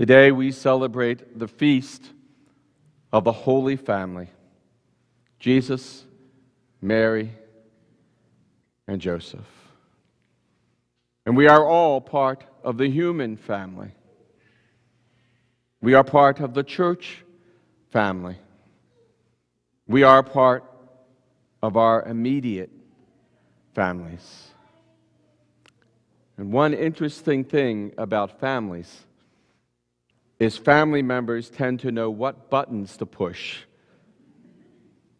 Today we celebrate the feast of the Holy Family, Jesus, Mary, and Joseph. And we are all part of the human family. We are part of the church family. We are part of our immediate families. And one interesting thing about families is family members tend to know what buttons to push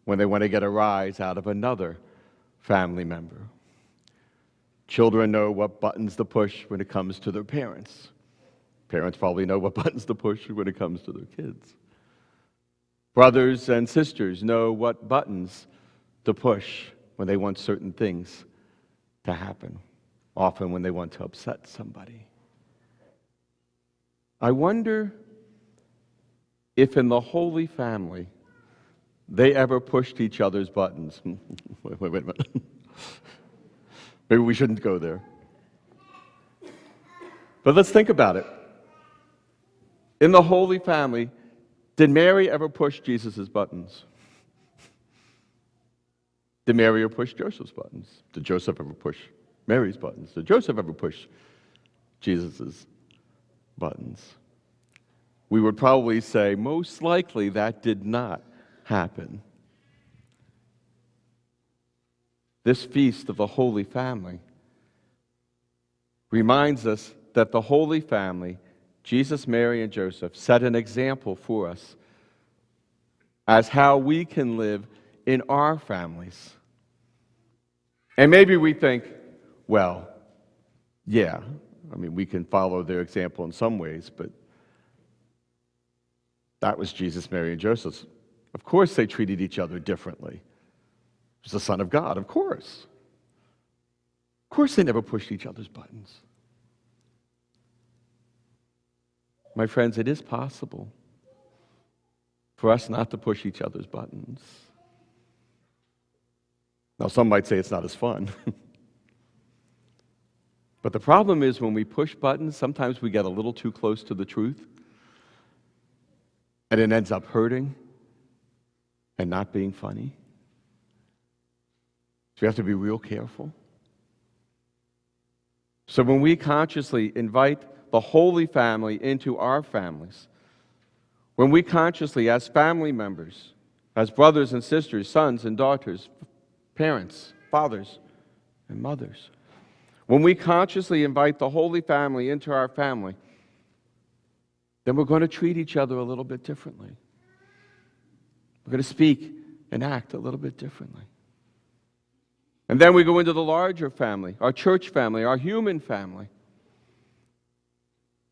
when they want to get a rise out of another family member. Children know what buttons to push when it comes to their parents. Parents probably know what buttons to push when it comes to their kids. Brothers and sisters know what buttons to push when they want certain things to happen, often when they want to upset somebody. I wonder if in the Holy Family they ever pushed each other's buttons. Wait a minute. Maybe we shouldn't go there. But let's think about it. In the Holy Family, did Mary ever push Jesus' buttons? Did Mary ever push Joseph's buttons? Did Joseph ever push Mary's buttons? Did Joseph ever push Jesus' buttons? We would probably say most likely that did not happen. This feast of the Holy Family reminds us that the Holy Family, Jesus, Mary, and Joseph, set an example for us as how we can live in our families. And maybe we think, well, yeah, we can follow their example in some ways, but that was Jesus, Mary, and Joseph. Of course they treated each other differently. He was the Son of God, of course. Of course they never pushed each other's buttons. My friends, it is possible for us not to push each other's buttons. Now, some might say it's not as fun. But the problem is when we push buttons, sometimes we get a little too close to the truth, and it ends up hurting and not being funny. So we have to be real careful. So when we consciously invite the Holy Family into our families, when we consciously, as family members, as brothers and sisters, sons and daughters, parents, fathers and mothers, when we consciously invite the Holy Family into our family, then we're going to treat each other a little bit differently. We're going to speak and act a little bit differently. And then we go into the larger family, our church family, our human family.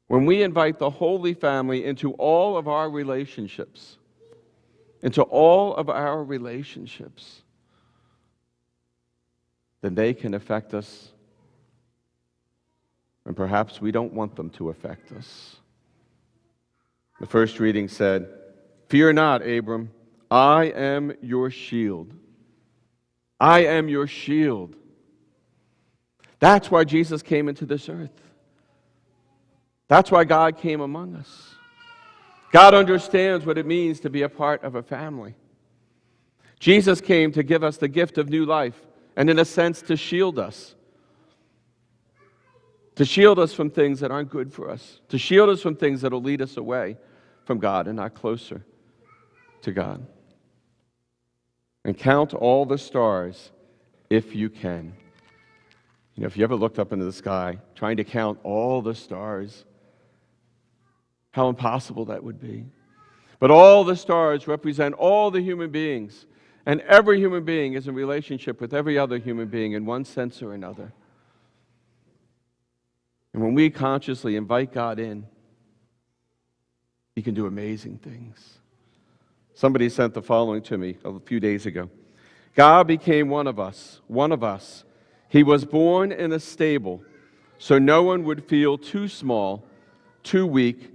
When we invite the Holy Family into all of our relationships, then they can affect us, and perhaps we don't want them to affect us. The first reading said, "Fear not, Abram, I am your shield." I am your shield. That's why Jesus came into this earth. That's why God came among us. God understands what it means to be a part of a family. Jesus came to give us the gift of new life, and in a sense to shield us. To shield us from things that aren't good for us. To shield us from things that will lead us away from God and not closer to God. And count all the stars if you can. If you ever looked up into the sky, trying to count all the stars, how impossible that would be. But all the stars represent all the human beings, and every human being is in relationship with every other human being in one sense or another. And when we consciously invite God in, He can do amazing things. Somebody sent the following to me a few days ago. God became one of us. He was born in a stable, so no one would feel too small, too weak,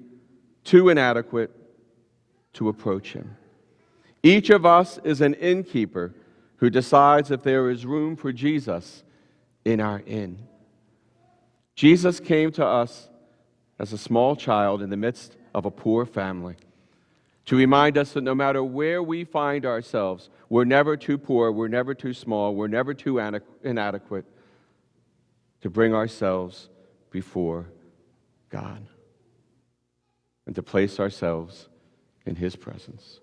too inadequate to approach Him. Each of us is an innkeeper who decides if there is room for Jesus in our inn. Jesus came to us as a small child in the midst of a poor family, to remind us that no matter where we find ourselves, we're never too poor, we're never too small, we're never too inadequate to bring ourselves before God and to place ourselves in His presence.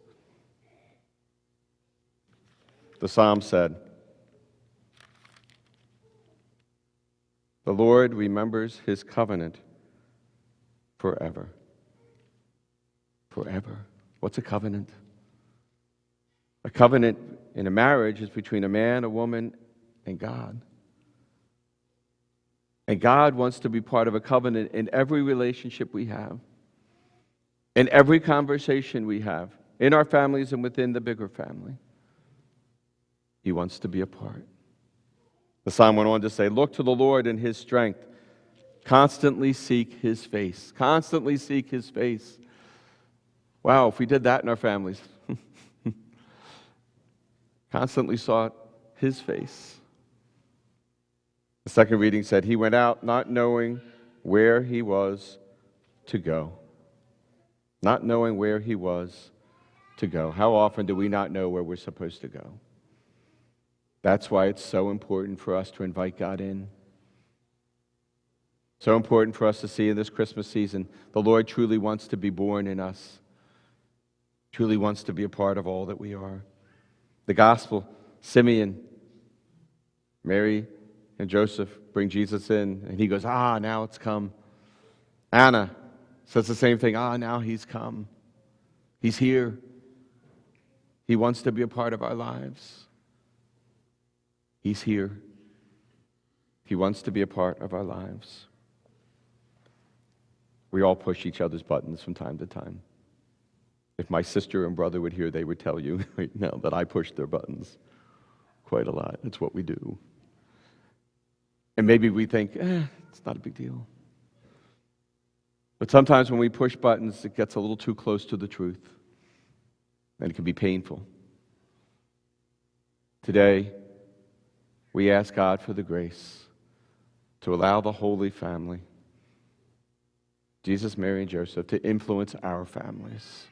The psalm said, "The Lord remembers His covenant forever." Forever. What's a covenant? A covenant in a marriage is between a man, a woman, and God. And God wants to be part of a covenant in every relationship we have, in every conversation we have, in our families and within the bigger family. He wants to be a part. The psalm went on to say, "Look to the Lord in His strength. Constantly seek His face." Constantly seek His face. Wow, if we did that in our families. Constantly sought His face. The second reading said, "He went out not knowing where he was to go." Not knowing where he was to go. How often do we not know where we're supposed to go? That's why it's so important for us to invite God in. So important for us to see in this Christmas season, the Lord truly wants to be born in us, truly wants to be a part of all that we are. The gospel, Simeon, Mary, and Joseph bring Jesus in, and he goes, now it's come. Anna says the same thing, now He's come. He's here. He wants to be a part of our lives. He's here. He wants to be a part of our lives. We all push each other's buttons from time to time. If my sister and brother would hear, they would tell you right now that I push their buttons quite a lot. It's what we do. And maybe we think, it's not a big deal. But sometimes when we push buttons, it gets a little too close to the truth, and it can be painful. Today, we ask God for the grace to allow the Holy Family, Jesus, Mary, and Joseph, to influence our families.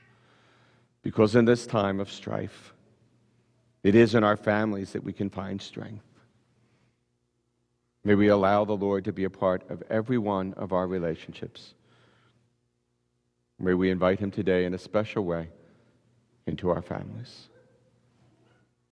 Because in this time of strife, it is in our families that we can find strength. May we allow the Lord to be a part of every one of our relationships. May we invite Him today in a special way into our families.